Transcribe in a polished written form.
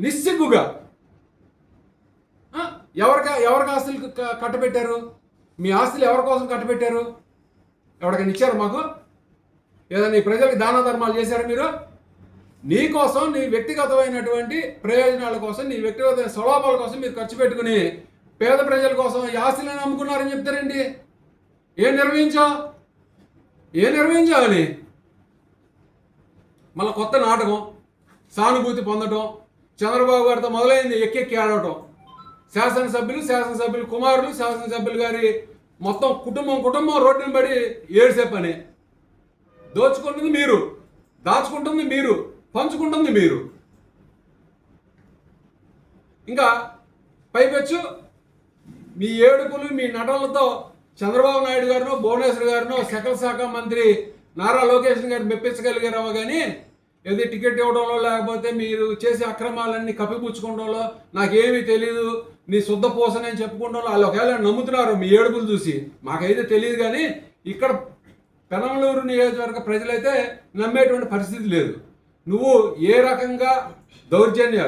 నిస్సిగ్గుగా ఎవరికి ఆస్తులు కట్టబెట్టారు? మీ ఆస్తులు ఎవరి కోసం కట్టబెట్టారు? ఎవరికైనా ఇచ్చారు మాకు? ఏదైనా ఈ ప్రజలకు దాన ధర్మాలు చేశారా మీరు? నీ కోసం, నీ వ్యక్తిగతమైనటువంటి ప్రయోజనాల కోసం, నీ వ్యక్తిగత స్వలాభాల కోసం మీరు ఖర్చు పెట్టుకుని పేద ప్రజల కోసం ఈ ఆస్తులను అమ్ముకున్నారని చెప్తారండి. ఏం నిర్వహించాలి? మళ్ళీ కొత్త నాటకం, సానుభూతి పొందటం, చంద్రబాబు గారితో మొదలైంది ఎక్కెక్కి ఆడటం. శాసనసభ్యులు కుమారులు, శాసనసభ్యులు గారి మొత్తం కుటుంబం రోడ్డుని పడి ఏడ్సే పని. దోచుకుంటుంది మీరు, దాచుకుంటుంది మీరు, పంచుకుంటుంది మీరు. ఇంకా పైపెచ్చు మీ ఏడుపులు, మీ నటనలతో చంద్రబాబు నాయుడు గారినో, భువనేశ్వర్ గారినో, సకల శాఖ మంత్రి నారా లోకేష్ గారిని మెప్పించగలిగారేమో కానీ ఏది టికెట్ ఇవ్వడంలో, లేకపోతే మీరు చేసే అక్రమాలన్నీ కప్పిపుచ్చుకోవడంలో నాకేమీ తెలియదు, నీ శుద్ధ పోసనని చెప్పుకోవడంలో వాళ్ళు ఒకవేళ నమ్ముతున్నారు మీ ఏడుపులు చూసి. మాకైతే తెలియదు కానీ ఇక్కడ పెనమలూరు నియోజకవర్గ ప్రజలైతే నమ్మేటువంటి పరిస్థితి లేదు. నువ్వు ఏ రకంగా దౌర్జన్యాలు